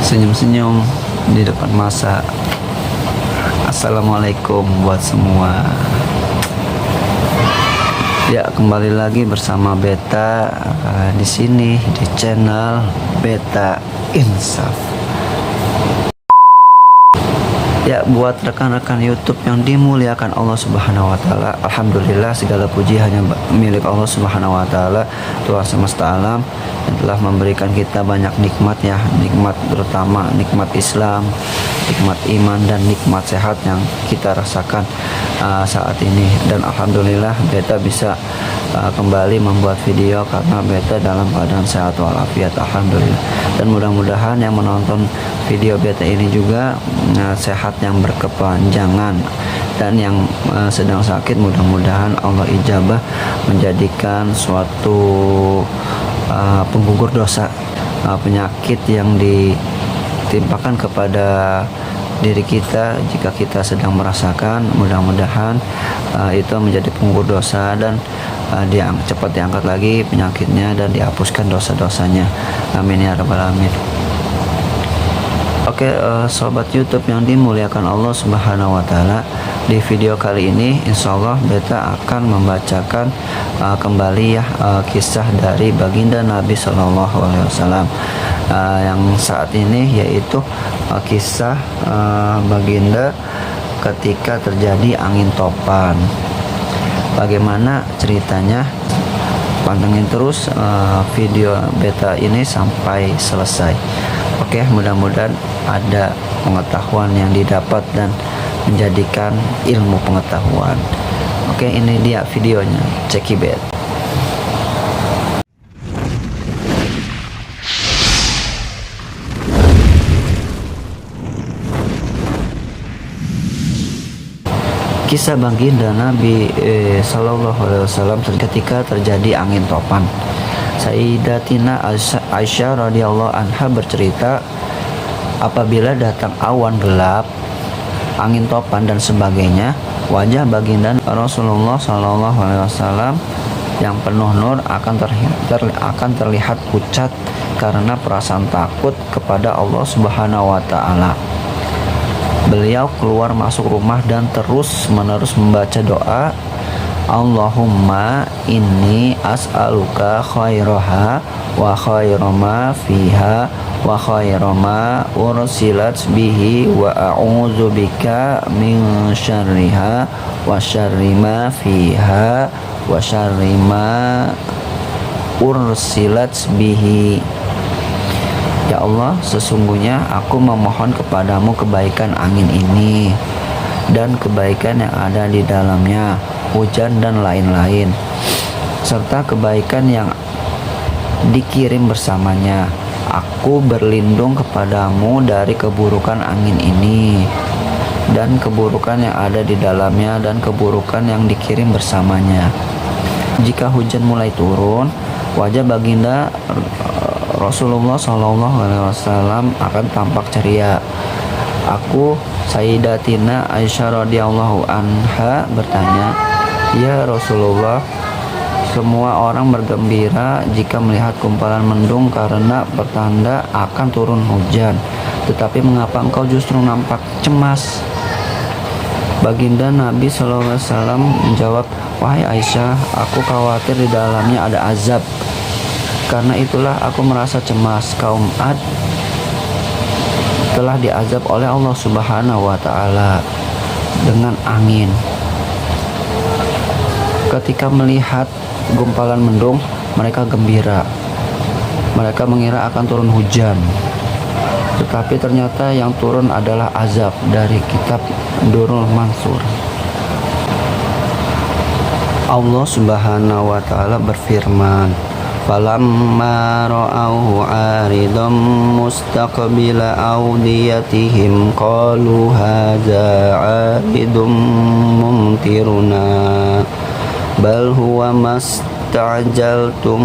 senyum-senyum di depan masa. Assalamualaikum buat semua. Ya, kembali lagi bersama Beta di sini di channel Beta Insaf. Ya, buat rekan-rekan YouTube yang dimuliakan Allah Subhanahu wa taala, alhamdulillah segala puji hanya milik Allah Subhanahu wa taala, Tuhan semesta alam yang telah memberikan kita banyak nikmat ya, nikmat terutama nikmat Islam, nikmat iman dan nikmat sehat yang kita rasakan saat ini. Dan alhamdulillah Beta bisa kembali membuat video karena Beta dalam keadaan sehat walafiat, alhamdulillah. Dan mudah-mudahan yang menonton video Beta ini juga sehat yang berkepanjangan, dan yang sedang sakit mudah-mudahan Allah ijabah menjadikan suatu penggugur dosa, penyakit yang ditimpakan kepada diri kita jika kita sedang merasakan, mudah-mudahan itu menjadi penggugur dosa dan cepat diangkat lagi penyakitnya dan dihapuskan dosa-dosanya, amin ya rabbal alamin. Oke, sobat YouTube yang dimuliakan Allah Subhanahu wa taala, di video kali ini insyaallah Beta akan membacakan kembali ya kisah dari baginda Nabi Shallallahu alaihi wasallam yang saat ini, yaitu kisah baginda ketika terjadi angin topan. Bagaimana ceritanya? Pantengin terus video Beta ini sampai selesai. Oke, mudah-mudahan ada pengetahuan yang didapat dan menjadikan ilmu pengetahuan. Oke, ini dia videonya. Cekibet. Kisah baginda Nabi Sallallahu Alaihi Wasallam ketika terjadi angin topan. Sayyidatina Aisyah radhiyallahu anha bercerita, apabila datang awan gelap, angin topan dan sebagainya, wajah baginda Rasulullah Sallallahu Alaihi Wasallam yang penuh nur akan terlihat pucat karena perasaan takut kepada Allah Subhanahu wa taala. Beliau keluar masuk rumah dan terus-menerus membaca doa, Allahumma inni as'aluka khairaha wa khairama fiha wa khairama ursilat bihi wa a'udzubika min syarriha wa syarrima fiha wa syarrima ursilat bihi. Ya Allah, sesungguhnya aku memohon kepadamu kebaikan angin ini dan kebaikan yang ada di dalamnya, hujan dan lain-lain, serta kebaikan yang dikirim bersamanya. Aku berlindung kepadamu dari keburukan angin ini dan keburukan yang ada di dalamnya dan keburukan yang dikirim bersamanya. Jika hujan mulai turun, wajah baginda Rasulullah Shallallahu Alaihi Wasallam akan tampak ceria. Aku, Sayyidatina Aisyah radhiyallahu anha, bertanya, ya Rasulullah, semua orang bergembira jika melihat gumpalan mendung karena pertanda akan turun hujan, tetapi mengapa engkau justru nampak cemas? Baginda Nabi Sallallahu Alaihi Wasallam menjawab, wahai Aisyah, aku khawatir di dalamnya ada azab. Karena itulah aku merasa cemas. Kaum Ad telah diazab oleh Allah Subhanahu wa taala dengan angin. Ketika melihat gumpalan mendung, mereka gembira. Mereka mengira akan turun hujan. Tetapi ternyata yang turun adalah azab dari kitab Durrul Mansur. Allah Subhanahu wa taala berfirman, falamma ra'awhu 'aridan mustaqbila awdiyatihim qalu hadza 'aridun mumtiruna bal huwa mastajaltum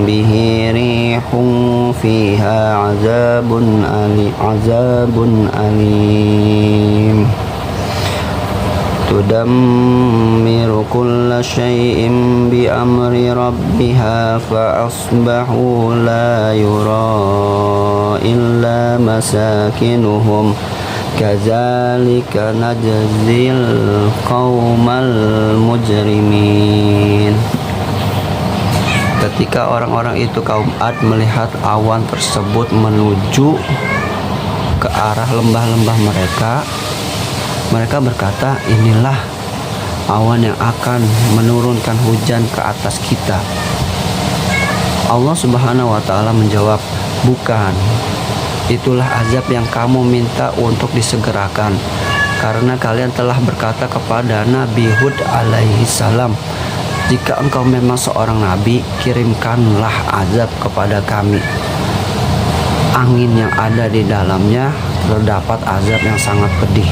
bihi rihun fiha 'azabun alim. tudammiru kulla syai'in bi amri rabbiha fa asbahu la yura illa masakinuhum kadzalika najzil qaumal mujrimin. Ketika orang-orang itu kaum Ad melihat awan tersebut menuju ke arah lembah-lembah mereka berkata, inilah awan yang akan menurunkan hujan ke atas kita. Allah Subhanahu wa ta'ala menjawab, bukan, itulah azab yang kamu minta untuk disegerakan, karena kalian telah berkata kepada Nabi Hud alaihi salam, jika engkau memang seorang nabi, kirimkanlah azab kepada kami. Angin yang ada di dalamnya terdapat azab yang sangat pedih,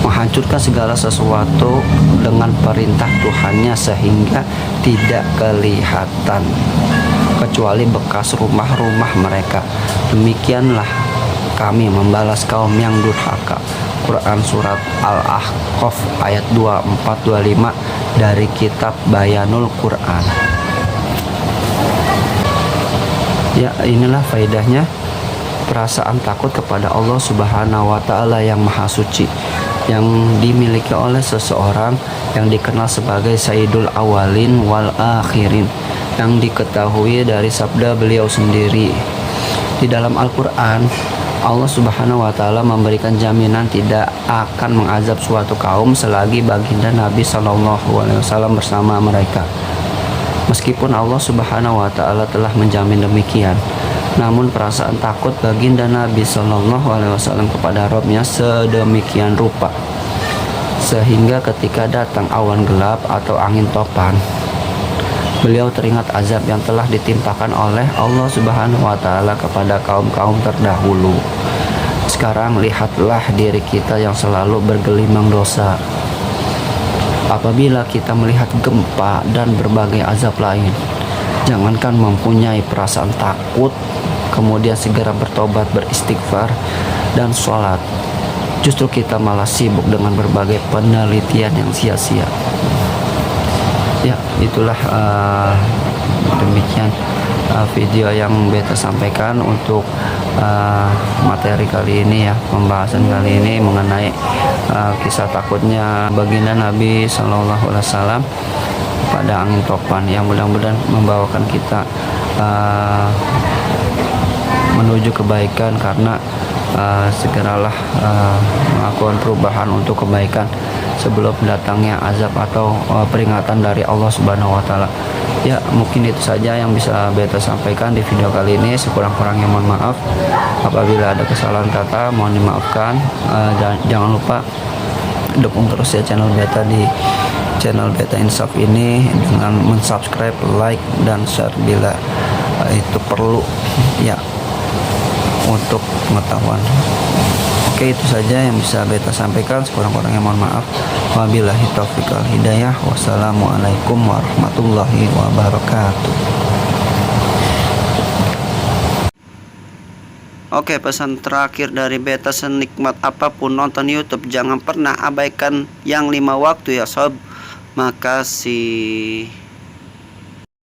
menghancurkan segala sesuatu dengan perintah Tuhannya sehingga tidak kelihatan kecuali bekas rumah-rumah mereka. Demikianlah kami membalas kaum yang durhaka. Quran Surat Al-Ahqaf ayat 24-25 dari kitab Bayanul Quran. Ya, inilah faedahnya perasaan takut kepada Allah Subhanahu wa ta'ala yang maha suci, yang dimiliki oleh seseorang yang dikenal sebagai Sayyidul Awalin wal Akhirin, yang diketahui dari sabda beliau sendiri. Di dalam Al-Quran, Allah Subhanahu wa ta'ala memberikan jaminan tidak akan mengazab suatu kaum selagi baginda Nabi SAW bersama mereka. Meskipun Allah Subhanahu wa ta'ala telah menjamin demikian, namun perasaan takut baginda Nabi SAW kepada Rabb-Nya sedemikian rupa, sehingga ketika datang awan gelap atau angin topan, beliau teringat azab yang telah ditimpakan oleh Allah Subhanahu wa ta'ala kepada kaum-kaum terdahulu. Sekarang lihatlah diri kita yang selalu bergelimang dosa. Apabila kita melihat gempa dan berbagai azab lain, jangankan mempunyai perasaan takut, kemudian segera bertobat, beristighfar, dan sholat, justru kita malah sibuk dengan berbagai penelitian yang sia-sia. Ya, itulah demikian video yang beta sampaikan untuk materi kali ini ya, pembahasan kali ini mengenai kisah takutnya baginda Nabi Sallallahu Alaihi Wasallam pada angin topan, yang mudah-mudahan membawakan kita menuju kebaikan, karena segeralah melakukan perubahan untuk kebaikan sebelum datangnya azab atau peringatan dari Allah Subhanahu wa ta'ala. Ya, mungkin itu saja yang bisa beta sampaikan di video kali ini. Sekurang-kurangnya mohon maaf. Apabila ada kesalahan kata, mohon dimaafkan. Dan jangan lupa dukung terus ya channel beta di channel Beta Insaf ini dengan mensubscribe, like, dan share bila itu perlu ya untuk pengetahuan. Oke, itu saja yang bisa beta sampaikan. Sekurang-kurangnya mohon maaf. Wabillahi taufiq wal hidayah. Wassalamualaikum warahmatullahi wabarakatuh. Oke, pesan terakhir dari beta, senikmat apapun nonton YouTube, jangan pernah abaikan yang 5 waktu ya sob. Makasih.